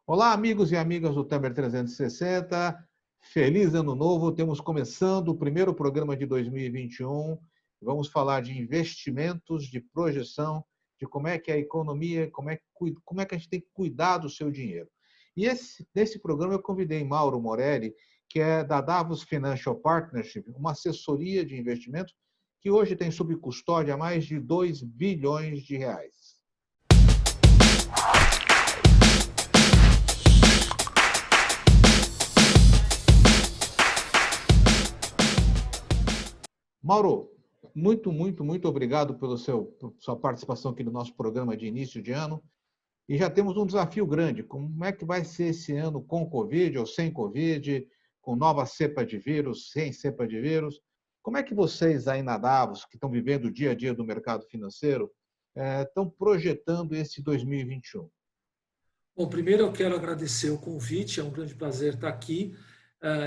Olá, amigos e amigas do Temer 360. Feliz ano novo. Temos começando o primeiro programa de 2021. Vamos falar de investimentos, de projeção, de como é que a economia, como é que a gente tem que cuidar do seu dinheiro. E nesse programa eu convidei Mauro Morelli, que é da Davos Financial Partnership, uma assessoria de investimentos que hoje tem sob custódia mais de 2 bilhões de reais. Mauro, muito obrigado pela sua participação aqui no nosso programa de início de ano. E já temos um desafio grande. Como é que vai ser esse ano com Covid ou sem Covid, com nova cepa de vírus, sem cepa de vírus? Como é que vocês aí na Davos, que estão vivendo o dia a dia do mercado financeiro, estão projetando esse 2021? Bom, primeiro eu quero agradecer o convite, é um grande prazer estar aqui.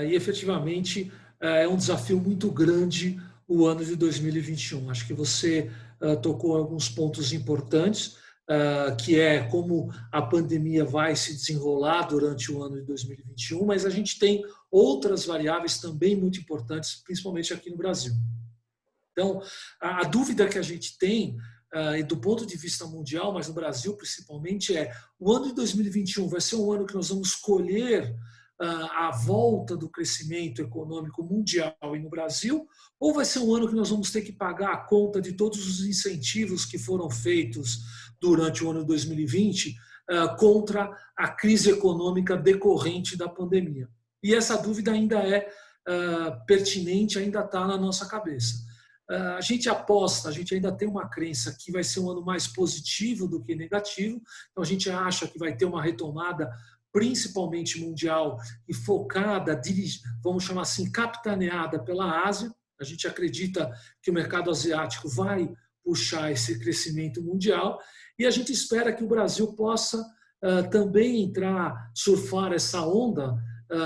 E efetivamente é um desafio muito grande o ano de 2021. Acho que você tocou em alguns pontos importantes, que é como a pandemia vai se desenrolar durante o ano de 2021, mas a gente tem outras variáveis também muito importantes, principalmente aqui no Brasil. Então, a dúvida que a gente tem, e do ponto de vista mundial, mas no Brasil principalmente, é o ano de 2021 vai ser um ano que nós vamos colher a volta do crescimento econômico mundial e no Brasil, ou vai ser um ano que nós vamos ter que pagar a conta de todos os incentivos que foram feitos durante o ano de 2020 contra a crise econômica decorrente da pandemia? E essa dúvida ainda é pertinente, ainda está na nossa cabeça. A gente aposta, a gente ainda tem uma crença que vai ser um ano mais positivo do que negativo, então a gente acha que vai ter uma retomada principalmente mundial e focada, vamos chamar assim, capitaneada pela Ásia. A gente acredita que o mercado asiático vai puxar esse crescimento mundial e a gente espera que o Brasil possa também entrar, surfar essa onda,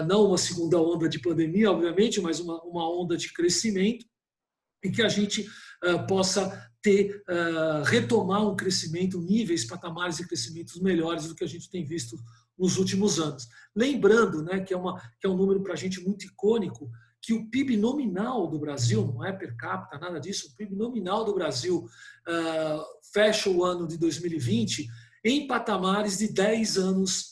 não uma segunda onda de pandemia, obviamente, mas uma onda de crescimento, e que a gente possa retomar um crescimento, níveis, patamares de crescimentos melhores do que a gente tem visto nos últimos anos. Lembrando, né, que é um número para a gente muito icônico, que o PIB nominal do Brasil, não é per capita, nada disso, o PIB nominal do Brasil fecha o ano de 2020 em patamares de 10 anos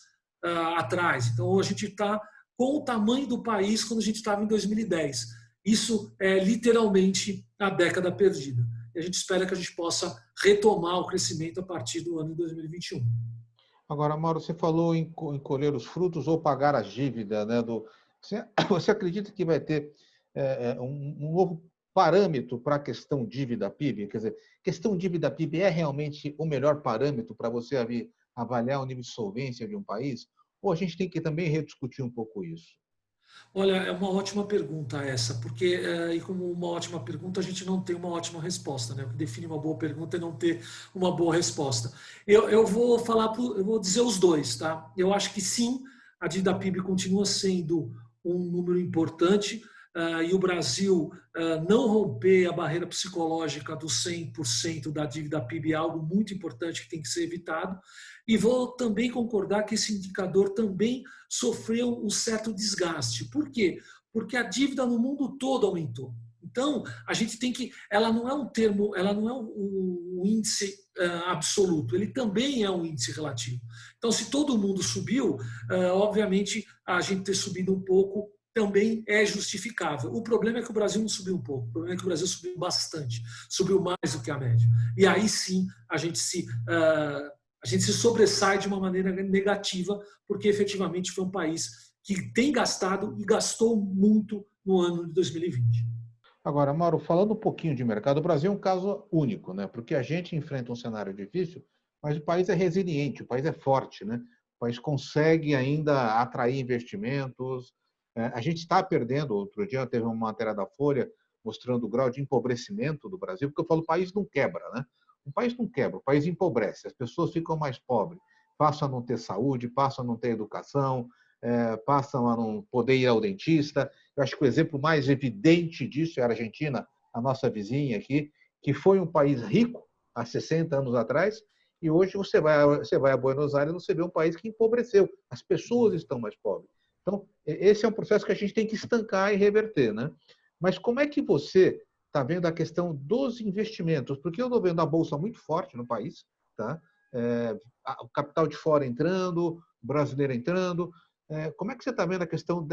atrás. Então, a gente está com o tamanho do país quando a gente estava em 2010. Isso é literalmente a década perdida. E a gente espera que a gente possa retomar o crescimento a partir do ano de 2021. Agora, Mauro, você falou em colher os frutos ou pagar a dívida, né? Você acredita que vai ter um novo parâmetro para a questão dívida-PIB? Quer dizer, questão dívida-PIB é realmente o melhor parâmetro para você avaliar o nível de solvência de um país? Ou a gente tem que também rediscutir um pouco isso? Olha, é uma ótima pergunta essa, porque, e como uma ótima pergunta, a gente não tem uma ótima resposta, né? O que define uma boa pergunta é não ter uma boa resposta. Eu vou eu vou dizer os dois, tá? Eu acho que sim, a dívida PIB continua sendo um número importante, e o Brasil não romper a barreira psicológica dos 100% da dívida PIB é algo muito importante que tem que ser evitado. E vou também concordar que esse indicador também sofreu um certo desgaste. Por quê? Porque a dívida no mundo todo aumentou. Então, a gente tem que. Ela não é um termo, ela não é um índice absoluto, ele também é um índice relativo. Então, se todo mundo subiu, obviamente a gente ter subido um pouco também é justificável. O problema é que o Brasil não subiu um pouco, o problema é que o Brasil subiu bastante, subiu mais do que a média. E aí sim a gente se sobressai de uma maneira negativa, porque efetivamente foi um país que tem gastado e gastou muito no ano de 2020. Agora, Mauro, falando um pouquinho de mercado, o Brasil é um caso único, né? Porque a gente enfrenta um cenário difícil, mas o país é resiliente, o país é forte, né? O país consegue ainda atrair investimentos. A gente está perdendo. Outro dia teve uma matéria da Folha mostrando o grau de empobrecimento do Brasil, porque eu falo, o país não quebra, né? O país não quebra, o país empobrece, as pessoas ficam mais pobres, passam a não ter saúde, passam a não ter educação, passam a não poder ir ao dentista. Eu acho que o exemplo mais evidente disso é a Argentina, a nossa vizinha aqui, que foi um país rico há 60 anos atrás E hoje você vai a Buenos Aires, você vê um país que empobreceu. As pessoas estão mais pobres. Então, esse é um processo que a gente tem que estancar e reverter, né? Mas como é que você está vendo a questão dos investimentos? Porque eu estou vendo a bolsa muito forte no país, tá? O capital de fora entrando, o brasileiro entrando. Como é que você está vendo a questão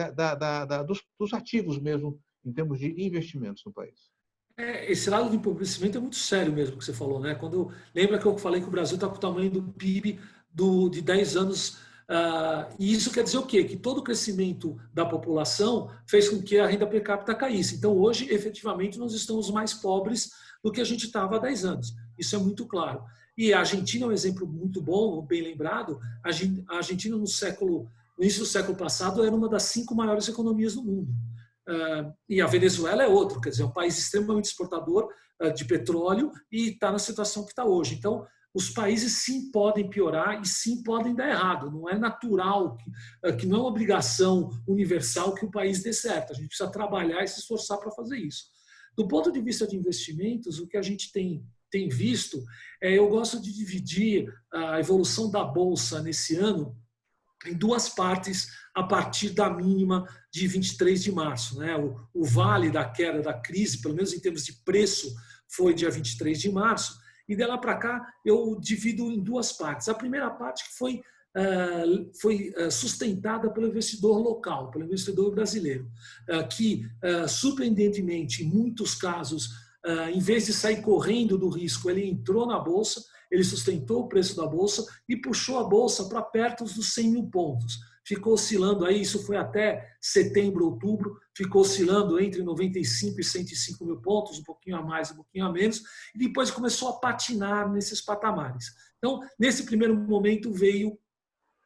dos ativos mesmo, em termos de investimentos no país? Esse lado do empobrecimento é muito sério mesmo que você falou, né? Lembra que eu falei que o Brasil está com o tamanho do PIB de 10 anos, e isso quer dizer o quê? Que todo o crescimento da população fez com que a renda per capita caísse. Então, hoje, efetivamente, nós estamos mais pobres do que a gente estava há 10 anos. Isso é muito claro. E a Argentina é um exemplo muito bom, bem lembrado. A Argentina, no início do século passado, era uma das 5 maiores economias do mundo. E a Venezuela é outro, quer dizer, é um país extremamente exportador de petróleo e está na situação que está hoje. Então, os países sim podem piorar e sim podem dar errado. Não é natural, que não é uma obrigação universal que o país dê certo. A gente precisa trabalhar e se esforçar para fazer isso. Do ponto de vista de investimentos, o que a gente tem visto, eu gosto de dividir a evolução da Bolsa nesse ano em 2 partes a partir da mínima de 23 de março. Né? O vale da queda da crise, pelo menos em termos de preço, foi dia 23 de março, e de lá para cá eu divido em 2 partes. A primeira parte que foi sustentada pelo investidor local, pelo investidor brasileiro, que, surpreendentemente, em muitos casos, em vez de sair correndo do risco, ele entrou na Bolsa, ele sustentou o preço da Bolsa e puxou a Bolsa para perto dos 100 mil pontos. Ficou oscilando aí, isso foi até setembro, outubro, ficou oscilando entre 95 e 105 mil pontos, um pouquinho a mais, um pouquinho a menos, e depois começou a patinar nesses patamares. Então, nesse primeiro momento, veio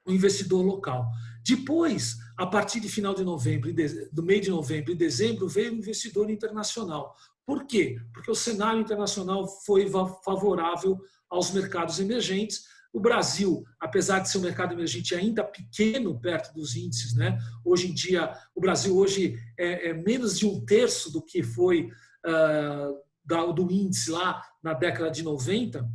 o investidor local. Depois, a partir de final de novembro, do meio de novembro e dezembro, veio o investidor internacional. Por quê? Porque o cenário internacional foi favorável aos mercados emergentes. O Brasil, apesar de ser um mercado emergente ainda pequeno perto dos índices, né? Hoje em dia, o Brasil hoje é menos de 1/3 do que foi do índice lá na década de 90,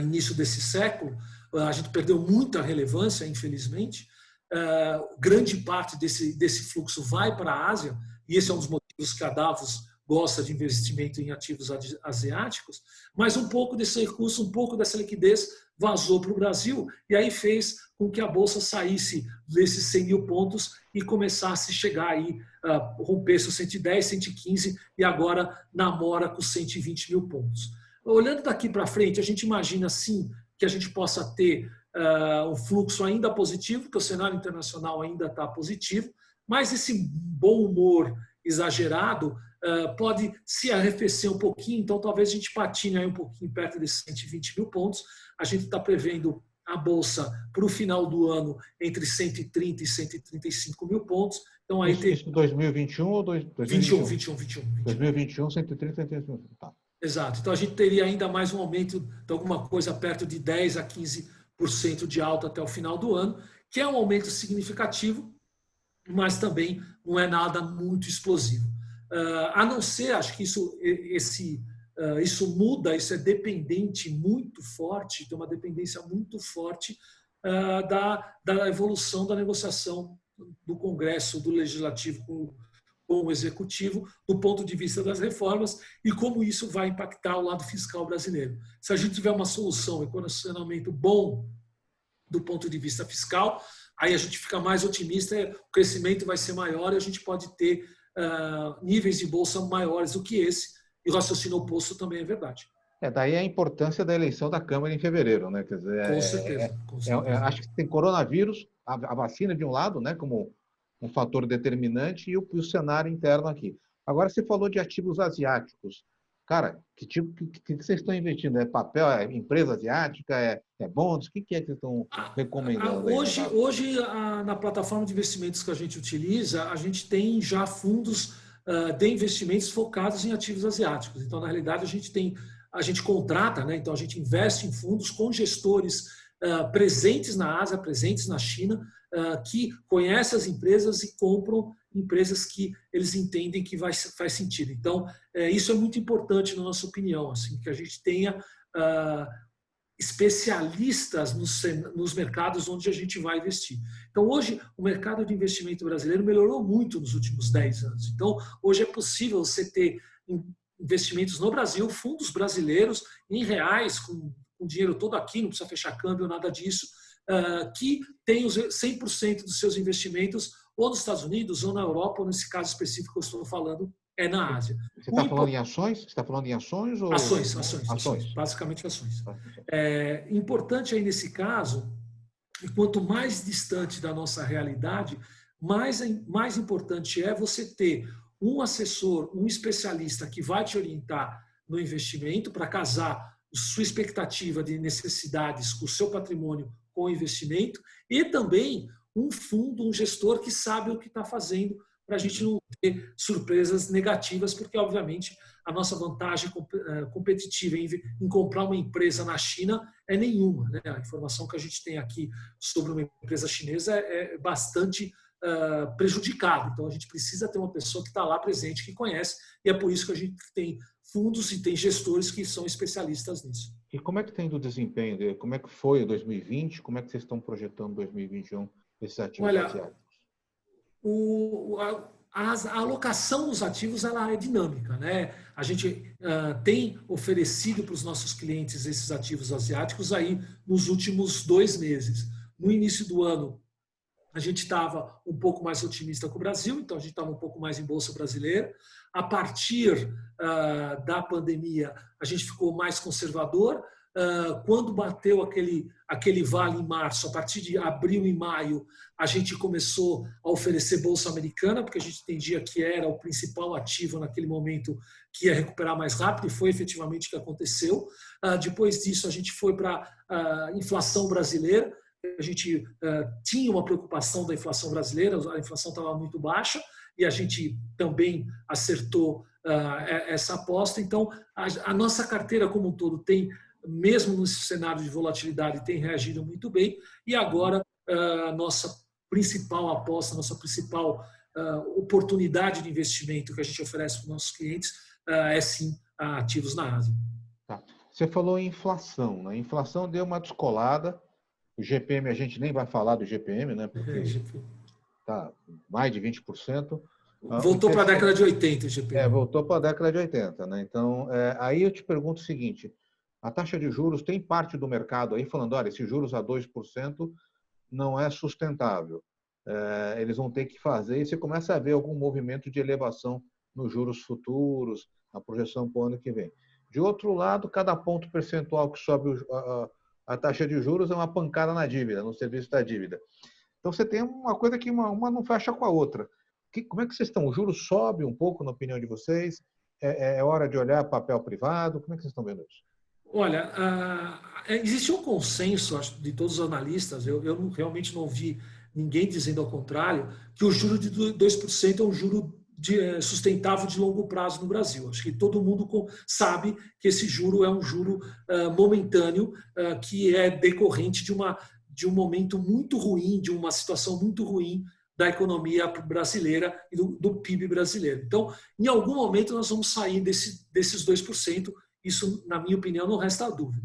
início desse século. A gente perdeu muita relevância, infelizmente. Grande parte desse fluxo vai para a Ásia, e esse é um dos motivos que a Davos gosta de investimento em ativos asiáticos, mas um pouco desse recurso, um pouco dessa liquidez vazou para o Brasil, e aí fez com que a Bolsa saísse desses 100 mil pontos e começasse a chegar aí, rompesse os 110, 115 e agora namora com 120 mil pontos. Olhando daqui para frente, a gente imagina sim que a gente possa ter um fluxo ainda positivo, que o cenário internacional ainda está positivo, mas esse bom humor exagerado pode se arrefecer um pouquinho, então talvez a gente patine aí um pouquinho perto desses 120 mil pontos. A gente está prevendo a Bolsa para o final do ano entre 130 e 135 mil pontos. Então, aí isso 2021 ou 2021? 2021, 130, 135. Tá. Exato. Então, a gente teria ainda mais um aumento de alguma coisa perto de 10% a 15% de alta até o final do ano, que é um aumento significativo, mas também não é nada muito explosivo. A não ser, acho que isso muda, isso é dependente muito forte, tem uma dependência muito forte da evolução da negociação do Congresso, do Legislativo com o Executivo, do ponto de vista das reformas e como isso vai impactar o lado fiscal brasileiro. Se a gente tiver uma solução, equacionamento bom do ponto de vista fiscal, aí a gente fica mais otimista, o crescimento vai ser maior e a gente pode ter níveis de bolsa maiores do que esse, e o raciocínio oposto também é verdade. Daí a importância da eleição da Câmara em fevereiro, né? Quer dizer, com certeza. Acho que tem coronavírus, a vacina de um lado, né, como um fator determinante, e o cenário interno aqui. Agora, você falou de ativos asiáticos. Cara, que vocês estão investindo? É papel, é empresa asiática, é bonds? O que é que vocês estão recomendando? Hoje, na plataforma de investimentos que a gente utiliza, a gente tem já fundos de investimentos focados em ativos asiáticos. Então, na realidade, a gente contrata, né? Então a gente investe em fundos com gestores presentes na Ásia, presentes na China, que conhecem as empresas e compram empresas que eles entendem que faz sentido. Então, isso é muito importante na nossa opinião, assim, que a gente tenha especialistas nos mercados onde a gente vai investir. Então, hoje, o mercado de investimento brasileiro melhorou muito nos últimos 10 anos. Então, hoje é possível você ter investimentos no Brasil, fundos brasileiros em reais, com dinheiro todo aqui, não precisa fechar câmbio, nada disso, que tem os 100% dos seus investimentos ou nos Estados Unidos, ou na Europa, ou nesse caso específico que eu estou falando, é na Ásia. Você está falando em ações? Você está falando em ações ou... Ações, basicamente ações. Importante aí nesse caso, e quanto mais distante da nossa realidade, mais importante é você ter um assessor, um especialista que vai te orientar no investimento para casar sua expectativa de necessidades com o seu patrimônio com o investimento, e também um fundo, um gestor que sabe o que está fazendo, para a gente não ter surpresas negativas, porque, obviamente, a nossa vantagem competitiva em comprar uma empresa na China é nenhuma, né? A informação que a gente tem aqui sobre uma empresa chinesa é bastante prejudicada. Então, a gente precisa ter uma pessoa que está lá presente, que conhece, e é por isso que a gente tem fundos e tem gestores que são especialistas nisso. E como é que tem do desempenho? Como é que foi 2020? Como é que vocês estão projetando 2021 esses ativos asiáticos? A alocação dos ativos ela é dinâmica, né? A gente tem oferecido para os nossos clientes esses ativos asiáticos aí nos últimos 2 meses. No início do ano, a gente estava um pouco mais otimista com o Brasil, então a gente estava um pouco mais em bolsa brasileira. A partir da pandemia, a gente ficou mais conservador. Quando bateu aquele vale em março, a partir de abril e maio, a gente começou a oferecer bolsa americana, porque a gente entendia que era o principal ativo naquele momento que ia recuperar mais rápido, e foi efetivamente o que aconteceu. Depois disso, a gente foi para a inflação brasileira. A gente tinha uma preocupação da inflação brasileira, a inflação estava muito baixa, e a gente também acertou essa aposta. Então, a nossa carteira como um todo tem, mesmo nesse cenário de volatilidade, tem reagido muito bem, e agora a nossa principal aposta, nossa principal oportunidade de investimento que a gente oferece para os nossos clientes é sim ativos na Ásia. Tá. Você falou em inflação, né? A inflação deu uma descolada. O GPM, a gente nem vai falar do GPM, né? Porque está mais de 20%. Voltou para a década de 80 o GPM. Voltou para a década de 80, né? Então, aí eu te pergunto o seguinte: a taxa de juros, tem parte do mercado aí falando, olha, esses juros a 2% não é sustentável. Eles vão ter que fazer, e você começa a ver algum movimento de elevação nos juros futuros, na projeção para o ano que vem. De outro lado, cada ponto percentual que sobe a taxa de juros é uma pancada na dívida, no serviço da dívida. Então, você tem uma coisa que uma não fecha com a outra. Como é que vocês estão? O juros sobe um pouco, na opinião de vocês? É hora de olhar papel privado? Como é que vocês estão vendo isso? Olha, existe um consenso, acho, de todos os analistas, eu realmente não vi ninguém dizendo ao contrário, que o juro de 2% é um juro sustentável de longo prazo no Brasil. Acho que todo mundo sabe que esse juro é um juro momentâneo, que é decorrente de um momento muito ruim, de uma situação muito ruim da economia brasileira e do PIB brasileiro. Então, em algum momento, nós vamos sair desses 2%. Isso, na minha opinião, não resta dúvida.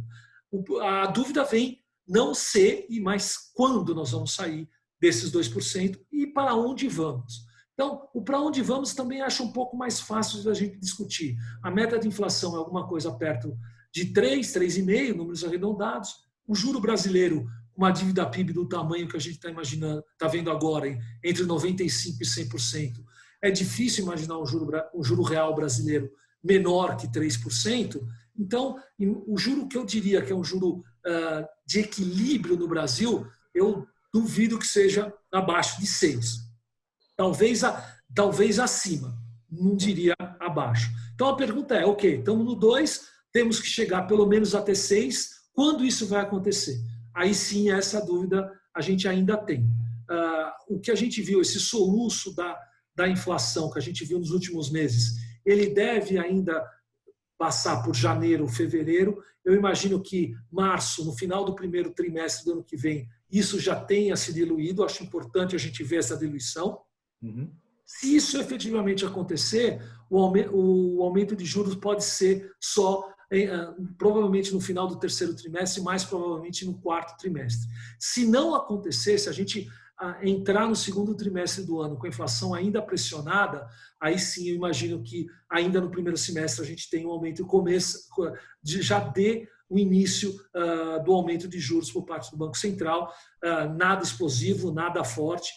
A dúvida vem não se, mas quando nós vamos sair desses 2% e para onde vamos. Então, o para onde vamos também acho um pouco mais fácil da gente discutir. A meta de inflação é alguma coisa perto de 3, 3,5, números arredondados. O juro brasileiro, uma dívida PIB do tamanho que a gente está imaginando, está vendo agora, entre 95% e 100%, é difícil imaginar um juro real brasileiro menor que 3%. Então, o juro que eu diria que é um juro de equilíbrio no Brasil, eu duvido que seja abaixo de 6%. Talvez acima, não diria abaixo. Então, a pergunta é, ok, estamos no 2%, temos que chegar pelo menos até 6%, quando isso vai acontecer? Aí sim, essa dúvida a gente ainda tem. O que a gente viu, esse soluço da inflação que a gente viu nos últimos meses, ele deve ainda passar por janeiro, fevereiro. Eu imagino que março, no final do primeiro trimestre do ano que vem, isso já tenha se diluído. Acho importante a gente ver essa diluição. Uhum. Se isso efetivamente acontecer, o aumento de juros pode ser só provavelmente no final do terceiro trimestre, mais provavelmente no quarto trimestre. Se não acontecer, se a gente entrar no segundo trimestre do ano com a inflação ainda pressionada, aí sim eu imagino que ainda no primeiro semestre a gente tem um aumento, já dê o início do aumento de juros por parte do Banco Central, nada explosivo, nada forte,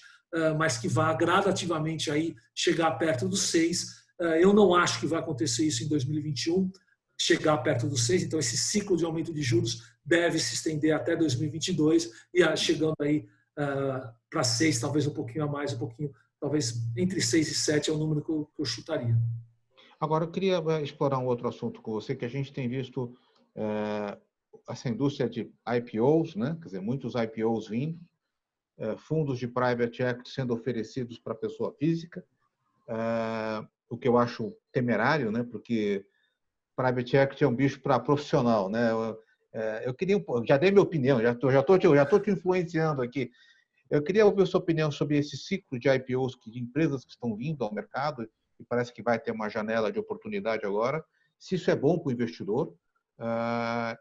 mas que vá gradativamente aí chegar perto dos 6. Eu não acho que vai acontecer isso em 2021, chegar perto dos 6, então esse ciclo de aumento de juros deve se estender até 2022 e chegando aí para 6, talvez um pouquinho a mais, talvez entre 6 e 7 é o número que eu chutaria. Agora, eu queria explorar um outro assunto com você, que a gente tem visto essa indústria de IPOs, né? Quer dizer, muitos IPOs vindo, fundos de private equity sendo oferecidos para pessoa física, o que eu acho temerário, né? Porque private equity é um bicho para profissional, né? Eu queria, já dei minha opinião, já tô te influenciando aqui. Eu queria ouvir a sua opinião sobre esse ciclo de IPOs de empresas que estão vindo ao mercado e parece que vai ter uma janela de oportunidade agora. Se isso é bom para o investidor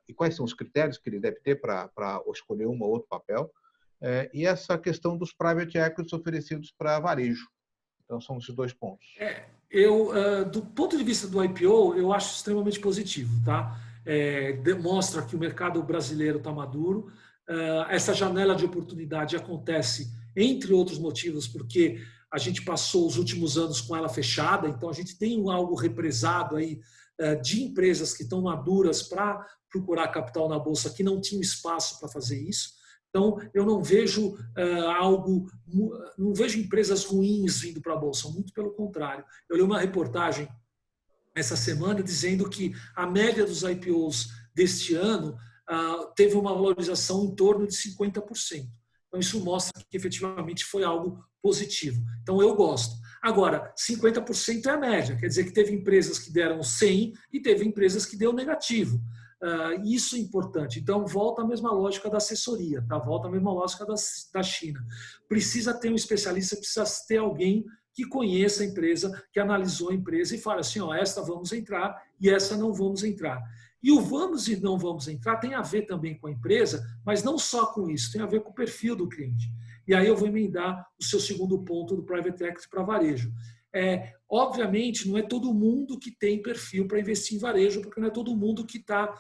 e quais são os critérios que ele deve ter para escolher um ou outro papel. E essa questão dos private equities oferecidos para varejo. Então, são esses dois pontos. Do ponto de vista do IPO, eu acho extremamente positivo. Tá? Demonstra que o mercado brasileiro está maduro. Essa janela de oportunidade acontece, entre outros motivos, porque a gente passou os últimos anos com ela fechada, então a gente tem algo represado aí de empresas que estão maduras para procurar capital na Bolsa, que não tinham espaço para fazer isso. Então, eu não vejo não vejo empresas ruins vindo para a Bolsa, muito pelo contrário. Eu li uma reportagem essa semana dizendo que a média dos IPOs deste ano teve uma valorização em torno de 50%. Então, isso mostra que efetivamente foi algo positivo. Então, eu gosto. Agora, 50% é a média, quer dizer que teve empresas que deram 100 e teve empresas que deu negativo. Isso é importante. Então, volta a mesma lógica da assessoria, tá? Volta a mesma lógica da China. Precisa ter um especialista, precisa ter alguém que conheça a empresa, que analisou a empresa e fala assim, esta vamos entrar e essa não vamos entrar. E o vamos e não vamos entrar tem a ver também com a empresa, mas não só com isso, tem a ver com o perfil do cliente. E aí eu vou emendar o seu segundo ponto do private equity para varejo. Obviamente, não é todo mundo que tem perfil para investir em varejo, porque não é todo mundo que está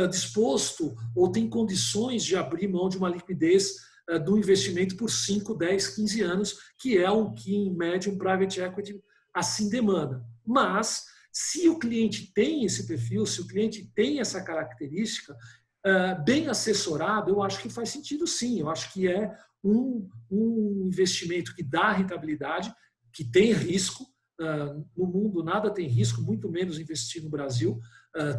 disposto ou tem condições de abrir mão de uma liquidez do investimento por 5, 10, 15 anos, que é o que, em média, um private equity assim demanda. Mas, se o cliente tem esse perfil, se o cliente tem essa característica, bem assessorado, eu acho que faz sentido sim. Eu acho que é um investimento que dá rentabilidade, que tem risco. No mundo nada tem risco, muito menos investir no Brasil.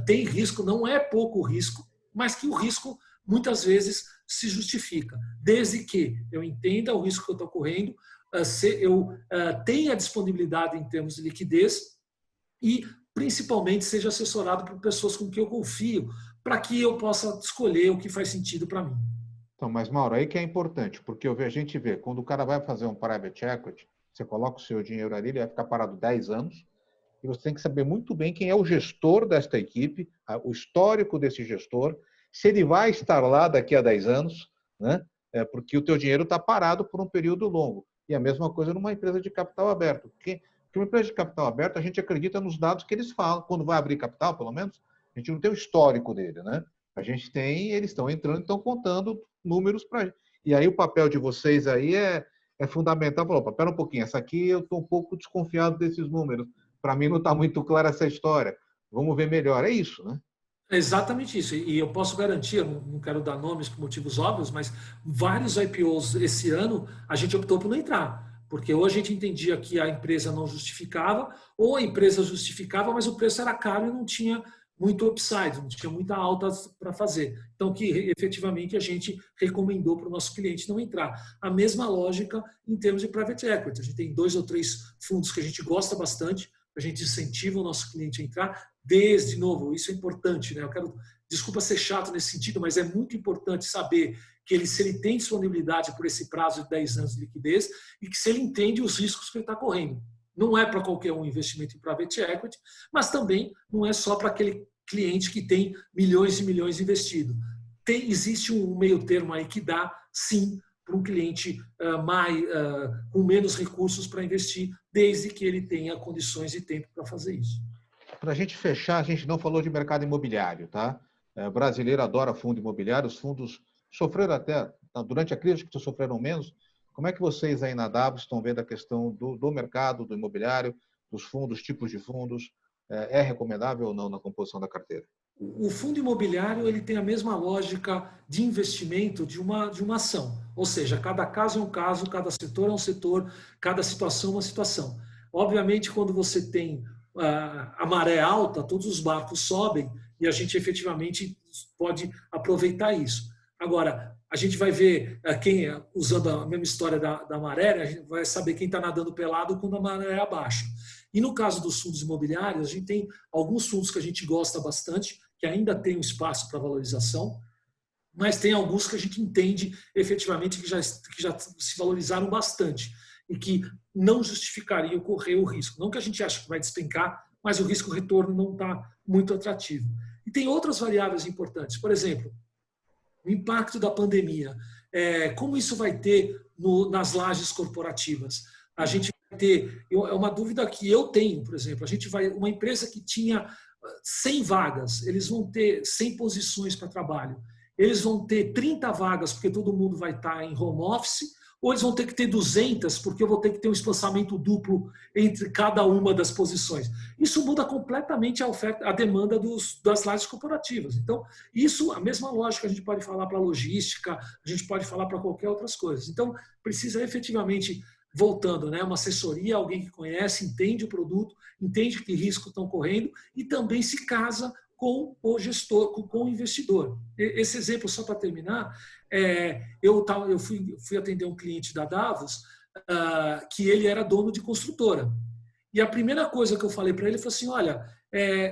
Tem risco, não é pouco risco, mas que o risco muitas vezes se justifica, desde que eu entenda o risco que eu estou correndo, eu tenha disponibilidade em termos de liquidez e principalmente seja assessorado por pessoas com quem eu confio, para que eu possa escolher o que faz sentido para mim. Então, mas Mauro, aí que é importante, porque a gente vê, quando o cara vai fazer um private equity, você coloca o seu dinheiro ali, ele vai ficar parado 10 anos, e você tem que saber muito bem quem é o gestor desta equipe, o histórico desse gestor, se ele vai estar lá daqui a 10 anos, né? Porque o teu dinheiro está parado por um período longo. E a mesma coisa numa empresa de capital aberto. Porque uma empresa de capital aberto, a gente acredita nos dados que eles falam. Quando vai abrir capital, pelo menos, a gente não tem o histórico dele, né? A gente tem, eles estão entrando e estão contando números para a gente. E aí o papel de vocês aí é fundamental. Falou, pera um pouquinho, essa aqui eu estou um pouco desconfiado desses números. Para mim não está muito clara essa história. Vamos ver melhor. É isso, né? É exatamente isso. E eu posso garantir, eu não quero dar nomes por motivos óbvios, mas vários IPOs esse ano a gente optou por não entrar. Porque ou a gente entendia que a empresa não justificava, ou a empresa justificava, mas o preço era caro e não tinha muito upside, não tinha muita alta para fazer. Então, que efetivamente a gente recomendou para o nosso cliente não entrar. A mesma lógica em termos de private equity. A gente tem 2 ou 3 fundos que a gente gosta bastante, a gente incentiva o nosso cliente a entrar. De novo, isso é importante, né? Desculpa ser chato nesse sentido, mas é muito importante saber que se ele tem disponibilidade por esse prazo de 10 anos de liquidez e que se ele entende os riscos que ele está correndo. Não é para qualquer um investimento em private equity, mas também não é só para aquele cliente que tem milhões e milhões investido. Existe um meio termo aí que dá, sim, para um cliente com menos recursos para investir, desde que ele tenha condições e tempo para fazer isso. Para a gente fechar, a gente não falou de mercado imobiliário, tá? O brasileiro adora fundo imobiliário, os fundos sofreram até, durante a crise, que sofreram menos. Como é que vocês aí na Davos estão vendo a questão do mercado, do imobiliário, dos fundos, tipos de fundos? É recomendável ou não na composição da carteira? O fundo imobiliário ele tem a mesma lógica de investimento de uma ação. Ou seja, cada caso é um caso, cada setor é um setor, cada situação é uma situação. Obviamente, quando você tem a maré alta, todos os barcos sobem e a gente efetivamente pode aproveitar isso. Agora, a gente vai ver usando a mesma história da maré, a gente vai saber quem está nadando pelado quando a maré é abaixo. E no caso dos fundos imobiliários, a gente tem alguns fundos que a gente gosta bastante, que ainda tem um espaço para valorização, mas tem alguns que a gente entende efetivamente que já se valorizaram bastante e que não justificariam correr o risco. Não que a gente ache que vai despencar, mas o risco-retorno não está muito atrativo. E tem outras variáveis importantes. Por exemplo, o impacto da pandemia. Como isso vai ter nas lajes corporativas? A gente vai ter... É uma dúvida que eu tenho, por exemplo. Uma empresa que tinha 100 vagas, eles vão ter 100 posições para trabalho. Eles vão ter 30 vagas porque todo mundo vai estar em home office, ou eles vão ter que ter 200 porque eu vou ter que ter um espaçamento duplo entre cada uma das posições. Isso muda completamente a demanda das lajes corporativas. Então, isso, a mesma lógica a gente pode falar para a logística, a gente pode falar para qualquer outras coisas. Então, precisa efetivamente, voltando, uma assessoria, alguém que conhece, entende o produto, entende que risco estão correndo e também se casa com o gestor, com o investidor. Esse exemplo, só para terminar, eu fui atender um cliente da Davos que ele era dono de construtora. E a primeira coisa que eu falei para ele foi assim, olha,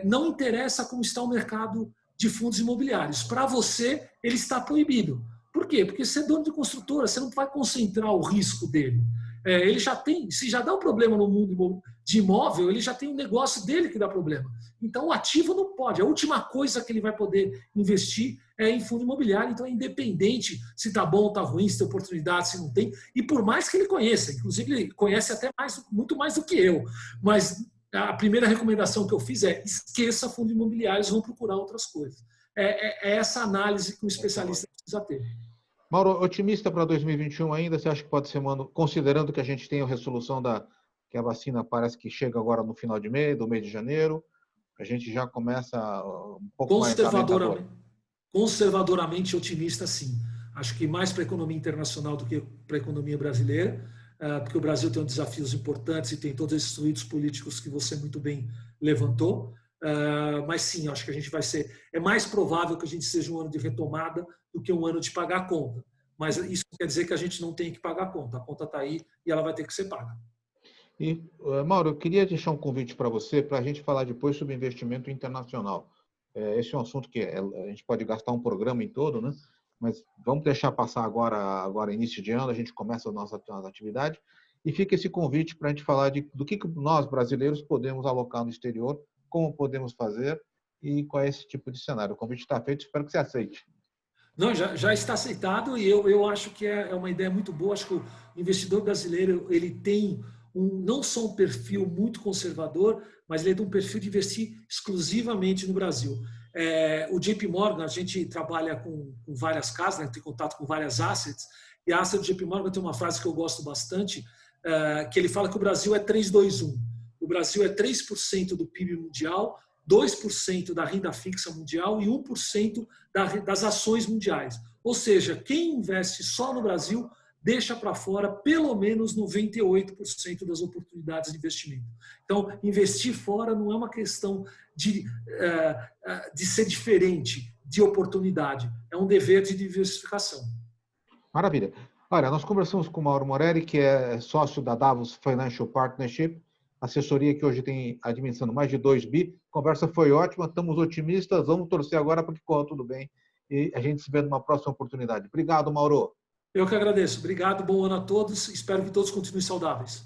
não interessa como está o mercado de fundos imobiliários. Para você, ele está proibido. Por quê? Porque você é dono de construtora, você não vai concentrar o risco dele. Ele já tem, se já dá um problema no mundo de imóvel, ele já tem um negócio dele que dá problema. Então, o ativo não pode. A última coisa que ele vai poder investir é em fundo imobiliário. Então, é independente se está bom ou está ruim, se tem oportunidade, se não tem. E por mais que ele conheça, inclusive ele conhece até muito mais do que eu. Mas a primeira recomendação que eu fiz é esqueça fundos imobiliários, vão procurar outras coisas. É essa análise que um especialista precisa ter. Mauro, otimista para 2021 ainda? Você acha que pode ser um ano, considerando que a gente tem a resolução que a vacina parece que chega agora no final do mês de janeiro, a gente já começa um pouco mais alentador? Conservadoramente otimista, sim. Acho que mais para a economia internacional do que para a economia brasileira, porque o Brasil tem desafios importantes e tem todos esses ruídos políticos que você muito bem levantou. Mas sim, acho que a gente vai ser... É mais provável que a gente seja um ano de retomada do que um ano de pagar a conta. Mas isso quer dizer que a gente não tem que pagar a conta. A conta está aí e ela vai ter que ser paga. E, Mauro, eu queria deixar um convite para você, para a gente falar depois sobre investimento internacional. Esse é um assunto que a gente pode gastar um programa em todo, né? Mas vamos deixar passar agora início de ano, a gente começa a nossa atividade, e fica esse convite para a gente falar do que nós, brasileiros, podemos alocar no exterior, como podemos fazer e qual é esse tipo de cenário. O convite está feito, espero que você aceite. Não, já está aceitado e eu acho que é uma ideia muito boa. Acho que o investidor brasileiro ele tem não só um perfil muito conservador, mas ele tem um perfil de investir exclusivamente no Brasil. O JP Morgan, a gente trabalha com várias casas, tem contato com várias assets, e a asset do JP Morgan tem uma frase que eu gosto bastante, que ele fala que o Brasil é 3-2-1. O Brasil é 3% do PIB mundial, 2% da renda fixa mundial e 1% das ações mundiais. Ou seja, quem investe só no Brasil deixa para fora pelo menos 98% das oportunidades de investimento. Então, investir fora não é uma questão de ser diferente, de oportunidade. É um dever de diversificação. Maravilha. Olha, nós conversamos com o Mauro Morelli, que é sócio da Davos Financial Partnership, assessoria que hoje tem administrando mais de 2 bi. A conversa foi ótima, estamos otimistas, vamos torcer agora para que corra tudo bem e a gente se vê numa próxima oportunidade. Obrigado, Mauro. Eu que agradeço. Obrigado, bom ano a todos. Espero que todos continuem saudáveis.